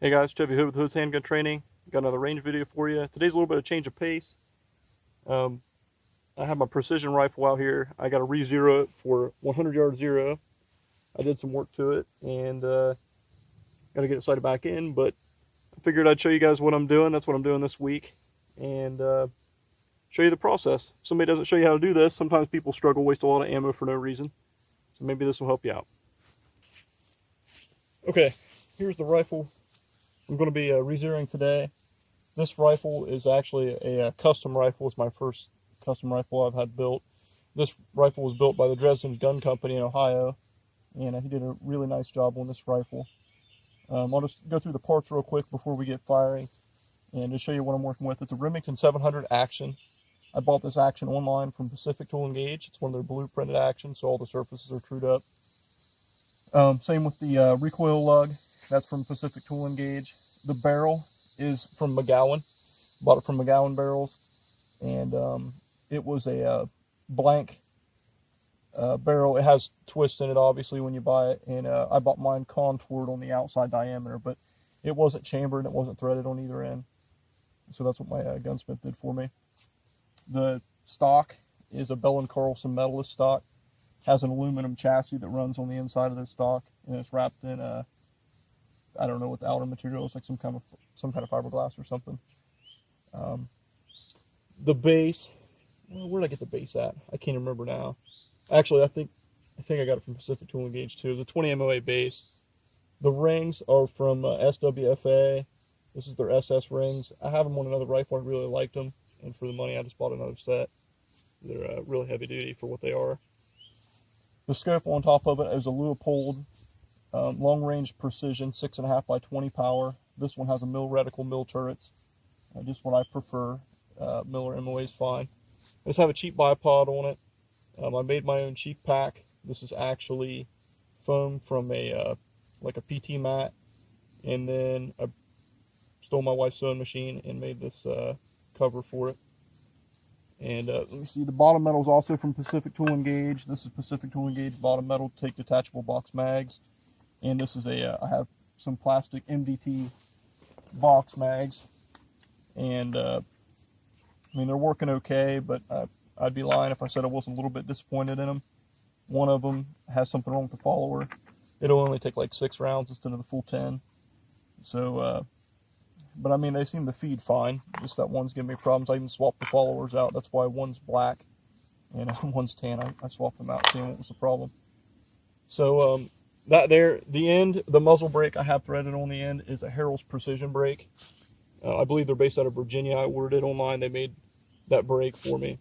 Hey guys, Chevy Hood with Hood's Handgun Training. Got another range video for you. Today's a little bit of change of pace. I have my precision rifle out here. I got to re-zero it for 100 yard zero. I did some work to it and got to get it sighted back in, but I figured I'd show you guys what I'm doing. That's what I'm doing this week, and show you the process. If somebody doesn't show you how to do this, sometimes people struggle, waste a lot of ammo for no reason. So maybe this will help you out. Okay, here's the rifle I'm going to be re-zeroing today. This rifle is actually a custom rifle. It's my first custom rifle I've had built. This rifle was built by the Dresden Gun Company in Ohio, and he did a really nice job on this rifle. I'll just go through the parts real quick before we get firing and to show you what I'm working with. It's a Remington 700 Action. I bought this Action online from Pacific Tool and Gauge. It's one of their blueprinted Actions, so all the surfaces are trued up. Same with the recoil lug. That's from Pacific Tool and Gauge. The barrel is from McGowan. Bought it from McGowan Barrels, and it was a blank barrel. It has twists in it, obviously, when you buy it, and I bought mine contoured on the outside diameter, but it wasn't chambered and it wasn't threaded on either end. So that's what my gunsmith did for me. The stock is a Bell & Carlson Medalist stock. Has an aluminum chassis that runs on the inside of the stock, and it's wrapped in I don't know what the outer material is, like some kind of fiberglass or something. The base, well, where did I get the base at? I can't remember now. Actually, I think I got it from Pacific Tool and Gauge too. The 20 MOA base. The rings are from SWFA. This is their SS rings. I have them on another rifle. I really liked them, and for the money, I just bought another set. They're really heavy duty for what they are. The scope on top of it is a Leupold long-range precision 6.5 by 20 power. This one has a mill reticle, mill turrets. Just what I prefer. Miller MOA is fine. I just have a cheap bipod on it. I made my own cheap pack. This is actually foam from a like a PT mat, and then I stole my wife's sewing machine and made this cover for it. And let me see, the bottom metal is also from Pacific Tool and Gauge. This is Pacific Tool and Gauge bottom metal, take detachable box mags. And this is I have some plastic MDT box mags. And I mean, they're working okay, but I'd be lying if I said I wasn't a little bit disappointed in them. One of them has something wrong with the follower. It'll only take like 6 rounds instead of the full 10. So, but I mean, they seem to feed fine. Just that one's giving me problems. I even swapped the followers out. That's why one's black and one's tan. I swapped them out, seeing what was the problem. So, that there, the end, the muzzle brake I have threaded on the end is a Harrell's Precision brake. I believe they're based out of Virginia. I ordered it online. They made that brake for me.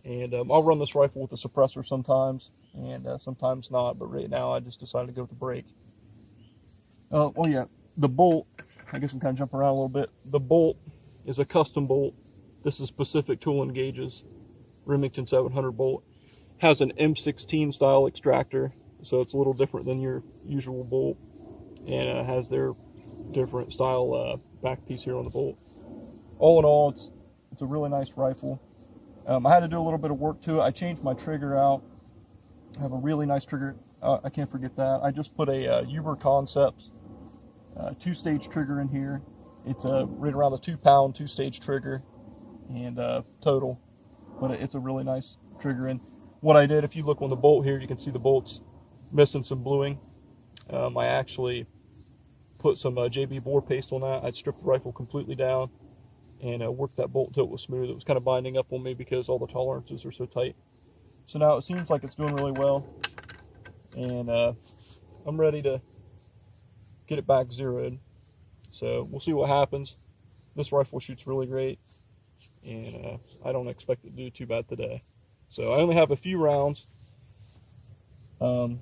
And I'll run this rifle with a suppressor sometimes, and sometimes not. But right now, I just decided to go with the brake. Oh yeah, the bolt, I guess I'm kind of jumping around a little bit. The bolt is a custom bolt. This is Pacific Tool and Gauge's Remington 700 bolt. Has an M16 style extractor, so it's a little different than your usual bolt, and has their different style back piece here on the bolt. All in all, it's a really nice rifle. I had to do a little bit of work to it. I changed my trigger out. I have a really nice trigger. I can't forget that. I just put a Uber Concepts 2-stage trigger in here. It's right around the 2-pound 2-stage trigger and total, but it's a really nice trigger. And what I did, if you look on the bolt here, you can see the bolt's missing some bluing. I actually put some JB bore paste on that. I stripped the rifle completely down and worked that bolt until it was smooth. It was kind of binding up on me because all the tolerances are so tight. So now it seems like it's doing really well, and I'm ready to get it back zeroed. So we'll see what happens. This rifle shoots really great, and I don't expect it to do too bad today. So I only have a few rounds, and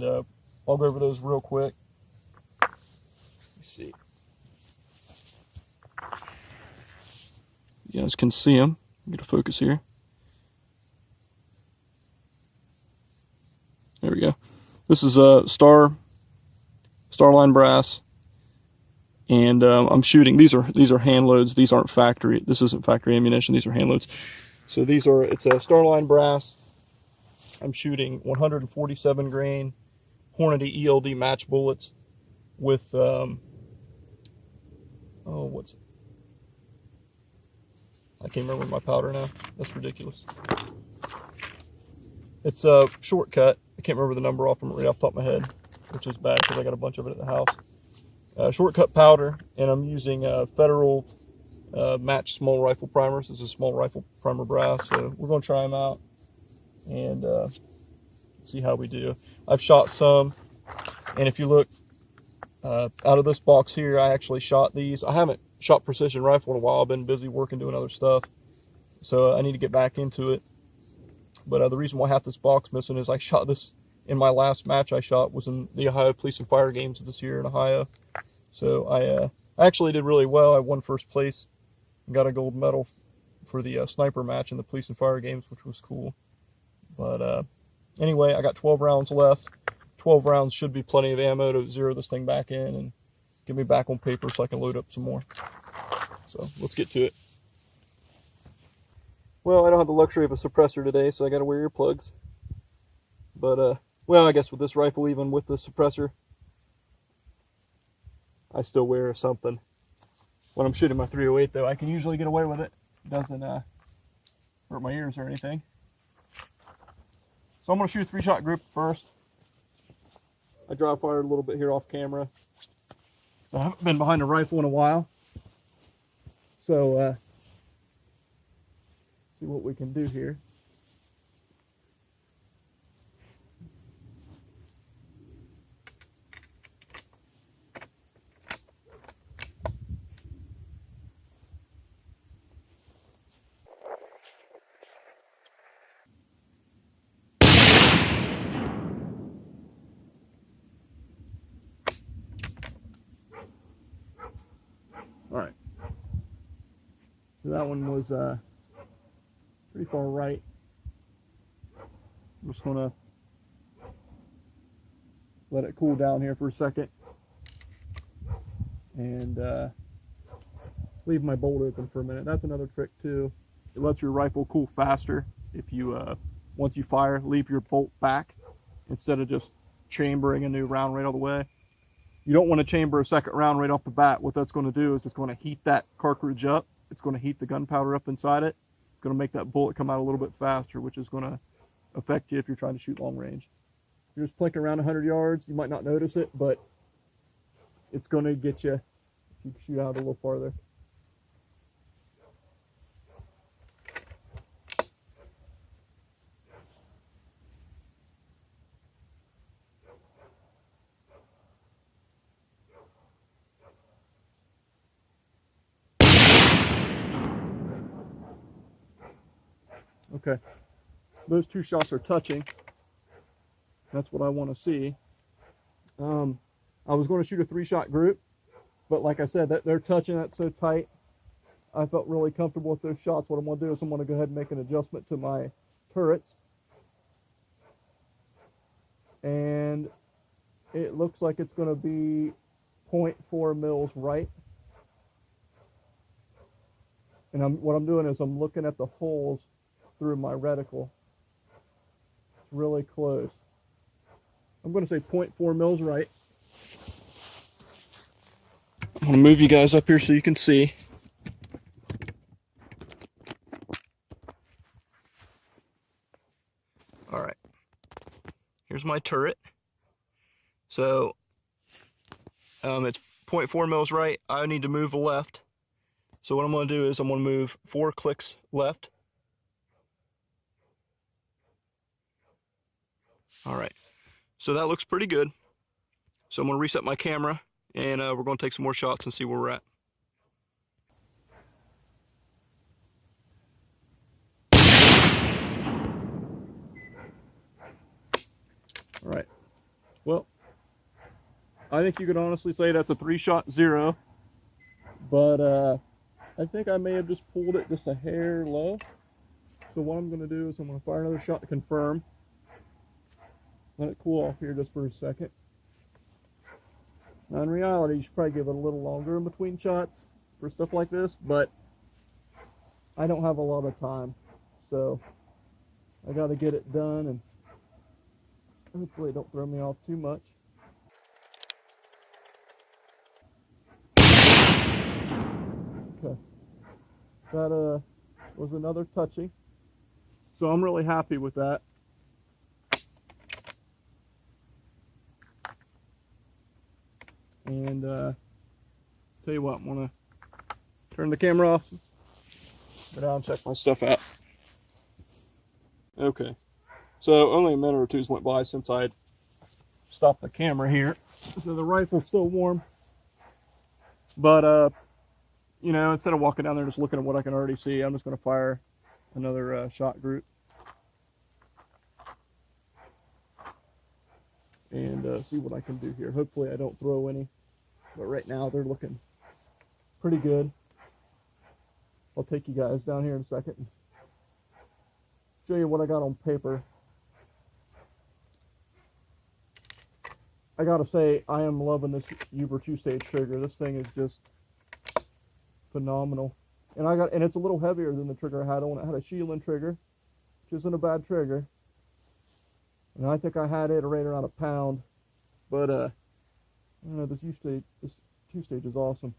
I'll go over those real quick. Let's see. You guys can see them. Get a focus here. There we go. This is a Starline brass, and I'm shooting. These are hand loads. These aren't factory. This isn't factory ammunition. These are hand loads. So it's a Starline brass. I'm shooting 147 grain Hornady ELD match bullets. with I can't remember my powder now. That's ridiculous. It's a shortcut. I can't remember the number right off the top of my head, which is bad because I got a bunch of it at the house. Shortcut powder, and I'm using Federal match small rifle primers. This is a small rifle primer brass, so we're going to try them out and see how we do. I've shot some, and if you look out of this box here, I actually shot these. I haven't shot precision rifle in a while. I've been busy working, doing other stuff, so I need to get back into it. But the reason why half this box missing is I shot this in my last match I shot was in the Ohio Police and Fire Games this year in Ohio. So I actually did really well. I won first place and got a gold medal for the sniper match in the Police and Fire Games, which was cool. But anyway, I got 12 rounds left. 12 rounds should be plenty of ammo to zero this thing back in and get me back on paper so I can load up some more. So let's get to it. Well, I don't have the luxury of a suppressor today, so I got to wear earplugs. But, well, I guess with this rifle, even with the suppressor, I still wear something. When I'm shooting my 308, though, I can usually get away with it. It doesn't hurt my ears or anything. So I'm going to shoot a 3-shot group first. I dry fired a little bit here off camera. So I haven't been behind a rifle in a while. So, see what we can do here. All right. So that one was pretty far right. I'm just gonna let it cool down here for a second and leave my bolt open for a minute. That's another trick too. It lets your rifle cool faster if you once you fire, leave your bolt back instead of just chambering a new round right all the way. You don't want to chamber a second round right off the bat. What that's going to do is it's going to heat that cartridge up. It's going to heat the gunpowder up inside it. It's going to make that bullet come out a little bit faster, which is going to affect you if you're trying to shoot long range. If you're just plinking around 100 yards, you might not notice it, but it's going to get you if you shoot out a little farther. Okay, those two shots are touching. That's what I want to see. I was going to shoot a 3-shot group, but like I said, that they're touching. That's so tight. I felt really comfortable with those shots. What I'm going to do is I'm going to go ahead and make an adjustment to my turrets. And it looks like it's going to be 0.4 mils right. And what I'm doing is I'm looking at the holes through my reticle. It's really close. I'm going to say 0.4 mils right. I'm going to move you guys up here so you can see. All right. Here's my turret. So it's 0.4 mils right. I need to move left. So what I'm going to do is I'm going to move 4 clicks left. All right. So that looks pretty good. So I'm going to reset my camera and we're going to take some more shots and see where we're at. All right. Well, I think you could honestly say that's a 3-shot zero, but I think I may have just pulled it just a hair low. So what I'm going to do is I'm going to fire another shot to confirm. Let it cool off here just for a second. Now in reality, you should probably give it a little longer in between shots for stuff like this, but I don't have a lot of time, so I got to get it done and hopefully it don't throw me off too much. Okay. That was another touching. So I'm really happy with that. And tell you what, I'm gonna turn the camera off, go down and check my stuff out. Okay, so only a minute or two went by since I stopped the camera here. So the rifle's still warm, but you know, instead of walking down there just looking at what I can already see, I'm just gonna fire another shot group and see what I can do here. Hopefully I don't throw any, but right now they're looking pretty good. I'll take you guys down here in a second and show you what I got on paper. I gotta say, I am loving this Uber 2-stage trigger. This thing is just phenomenal. And it's a little heavier than the trigger I had on. I had a Sheelan trigger, which isn't a bad trigger. And I think I had it right around a pound. But I don't know, this 2-stage is awesome.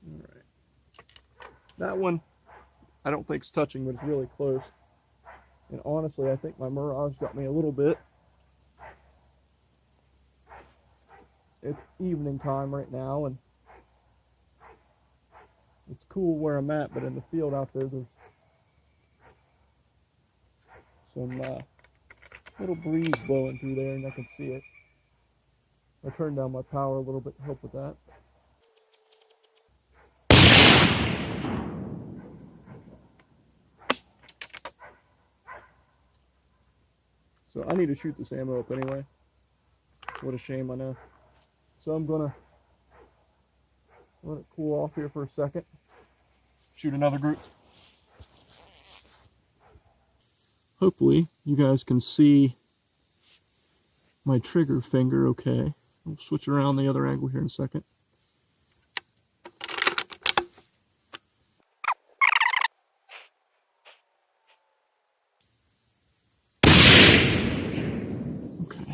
Alright. That one I don't think it's touching, but it's really close. And honestly, I think my Mirage got me a little bit. It's evening time right now, and it's cool where I'm at, but in the field out there, there's some little breeze blowing through there, and I can see it. I turned down my power a little bit to help with that. So I need to shoot this ammo up anyway. What a shame, I know. So I'm gonna let it cool off here for a second. Shoot another group. Hopefully you guys can see my trigger finger okay. I'll switch around the other angle here in a second. Okay.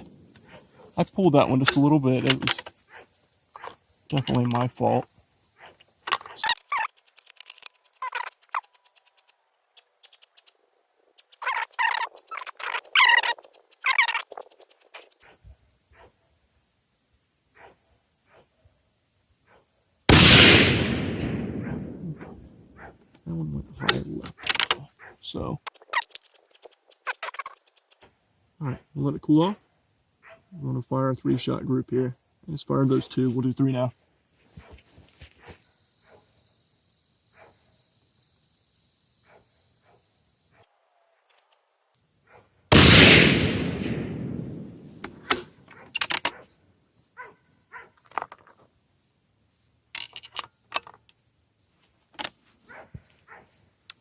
I pulled that one just a little bit. It was definitely my fault. That one went right left. So, alright, we'll let it cool off. I'm going to fire a 3-shot group here. I just fired those 2. We'll do 3 now.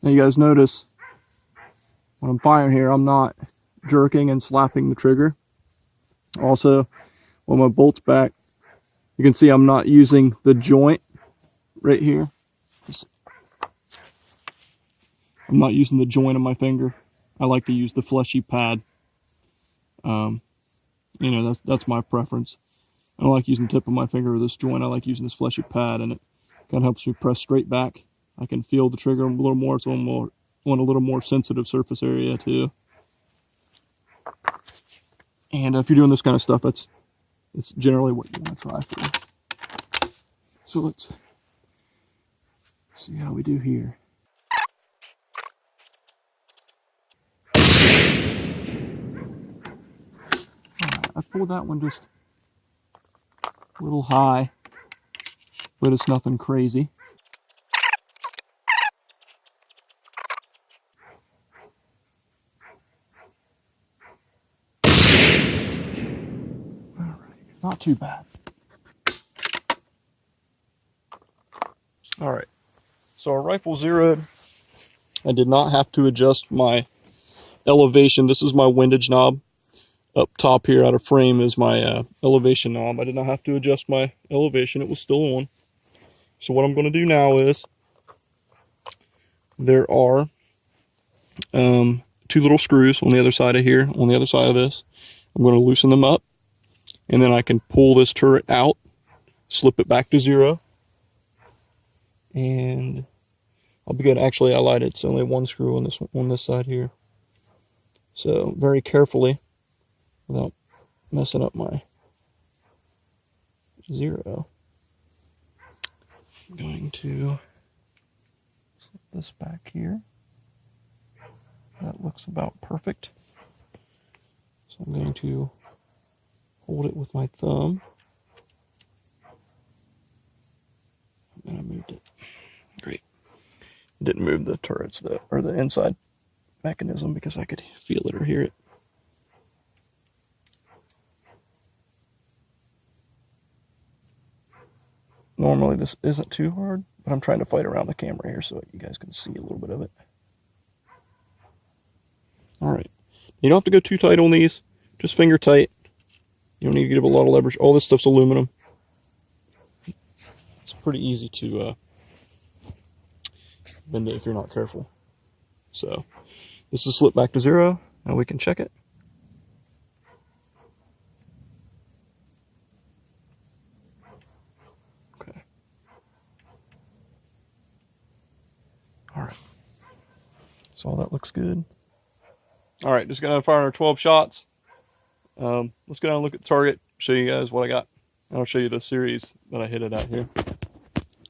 Now you guys notice when I'm firing here, I'm not jerking and slapping the trigger. Also, when my bolt's back, you can see I'm not using the joint right here. I'm not using the joint of my finger. I like to use the fleshy pad. You know, that's my preference. I don't like using the tip of my finger with this joint. I like using this fleshy pad, and it kind of helps me press straight back. I can feel the trigger a little more, so I'm on a little more sensitive surface area too. And if you're doing this kind of stuff, it's generally what you want to try for. So let's see how we do here. I pulled that one just a little high, but it's nothing crazy. Not too bad. Alright, so our rifle zeroed. I did not have to adjust my elevation. This is my windage knob. Up top here out of frame is my elevation knob. I did not have to adjust my elevation. It was still on. So what I'm going to do now is there are 2 little screws on the other side of here, on the other side of this. I'm going to loosen them up, and then I can pull this turret out, slip it back to 0, and I'll be good. Actually, I lied. It's only 1 screw on this side here. So very carefully, without messing up my 0, I'm going to slip this back here. That looks about perfect. So I'm going to hold it with my thumb. And I moved it. Great. Didn't move the turrets though, or the inside mechanism, because I could feel it or hear it. Normally this isn't too hard, but I'm trying to fight around the camera here so you guys can see a little bit of it. Alright, you don't have to go too tight on these, just finger tight. You don't need to give a lot of leverage. All this stuff's aluminum. It's pretty easy to bend it if you're not careful. So, this is slipped back to 0. Now we can check it. Okay. Alright. So all that looks good. Alright, just got done firing our 12 shots. Let's go down and look at the target, show you guys what I got. I'll show you the series that I hit it at here.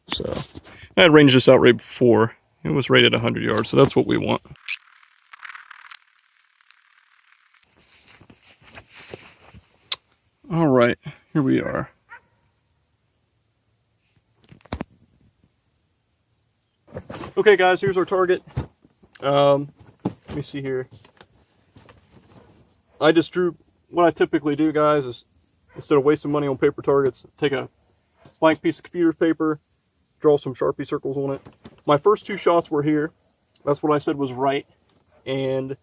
So, I had ranged this out right before. It was rated 100 yards, so that's what we want. Alright, here we are. Okay guys, here's our target. Let me see here. I just drew, what I typically do guys is, instead of wasting money on paper targets, take a blank piece of computer paper, draw some Sharpie circles on it. My first 2 shots were here. That's what I said was right. And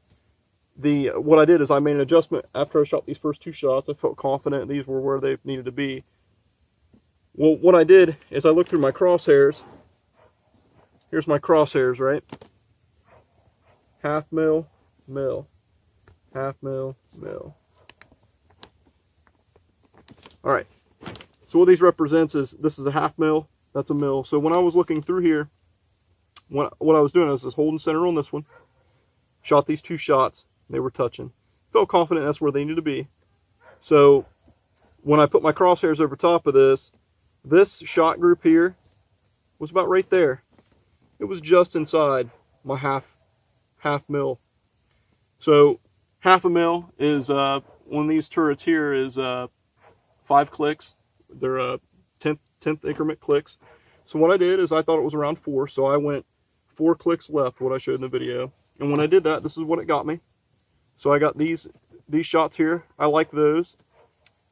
what I did is I made an adjustment after I shot these first 2 shots. I felt confident these were where they needed to be. Well, what I did is I looked through my crosshairs. Here's my crosshairs, right? Half mil, mil. Half mil, mil. Alright. So what these represents is, this is a half mil, that's a mil. So when I was looking through here, what I was doing is just holding center on this one. Shot these 2 shots. They were touching. Felt confident that's where they needed to be. So when I put my crosshairs over top of this shot group here was about right there. It was just inside my half mil. So half a mil is one of these turrets here is 5 clicks. They're 10th increment clicks. So what I did is I thought it was around 4, so I went 4 clicks left, what I showed in the video. And when I did that, this is what it got me. So I got these shots here. I like those.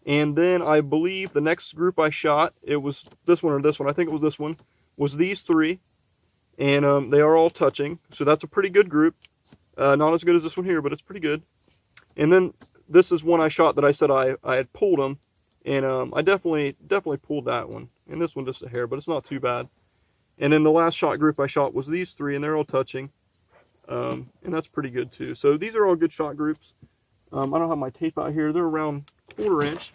And then I believe the next group I shot, it was this one or this one. I think it was this one. Was these 3. And they are all touching. So that's a pretty good group. Not as good as this one here, but it's pretty good. And then this is one I shot that I said I had pulled them. And I definitely pulled that one. And this one just a hair, but it's not too bad. And then the last shot group I shot was these 3, and they're all touching. And that's pretty good too. So these are all good shot groups. I don't have my tape out here. They're around 1/4 inch.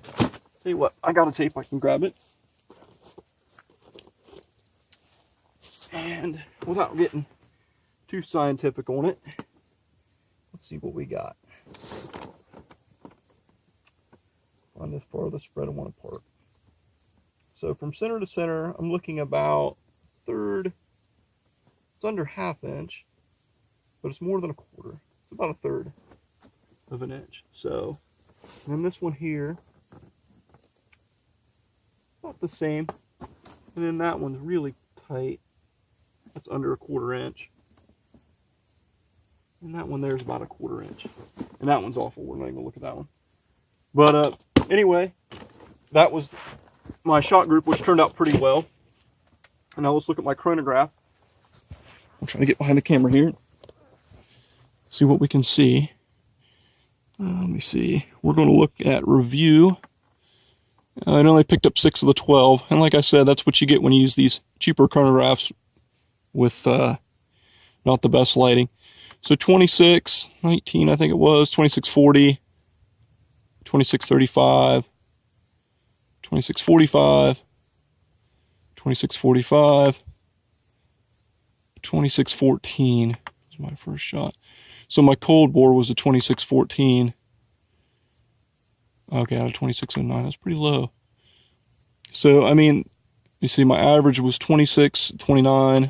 Tell you what, I got a tape, I can grab it. And without getting too scientific on it, let's see what we got. Find this farthest spread of one apart. So from center to center, I'm looking about 1/3. It's under 1/2 inch, but it's more than 1/4. It's about 1/3 of an inch. So, and then this one here, about the same. And then that one's really tight. That's under 1/4 inch. And that one there's about 1/4 inch. And that one's awful. We're not even gonna look at that one. But anyway, that was my shot group, which turned out pretty well. And now let's look at my chronograph. I'm trying to get behind the camera here. See what we can see. Let me see. We're going to look at review. I only picked up 6 of the 12. And like I said, that's what you get when you use these cheaper chronographs with not the best lighting. So 2619, I think it was, 2640, 2635, 2645, 2645, 2614 was my first shot. So my cold bore was a 2614. Okay, out of 2609, that's pretty low. So, I mean, you see my average was 2629.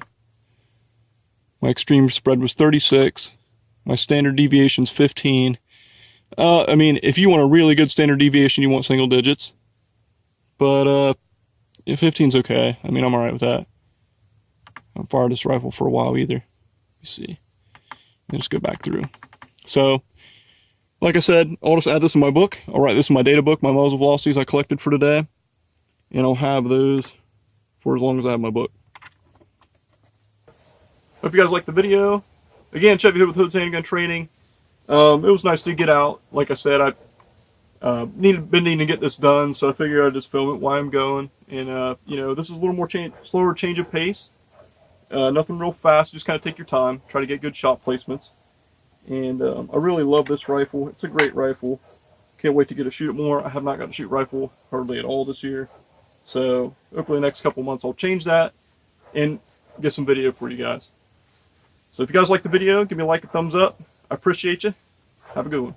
My extreme spread was 36. My standard deviation's 15. I mean, if you want a really good standard deviation, you want single digits. But, yeah, 15's okay. I mean, I'm alright with that. I haven't fired this rifle for a while either. You see. Let's just go back through. So, like I said, I'll just add this in my book. I'll write this in my data book, my muzzle velocities I collected for today. And I'll have those for as long as I have my book. Hope you guys liked the video. Again, Chevy Hood with Hood's Handgun Training. It was nice to get out. Like I said, I've been needing to get this done, so I figured I'd just film it while I'm going. And, you know, this is a little more slower change of pace. Nothing real fast, just kind of take your time. Try to get good shot placements. And I really love this rifle. It's a great rifle. Can't wait to get to shoot it more. I have not got to shoot rifle hardly at all this year. So hopefully the next couple months I'll change that and get some video for you guys. So if you guys like the video, give me a like, a thumbs up. I appreciate you. Have a good one.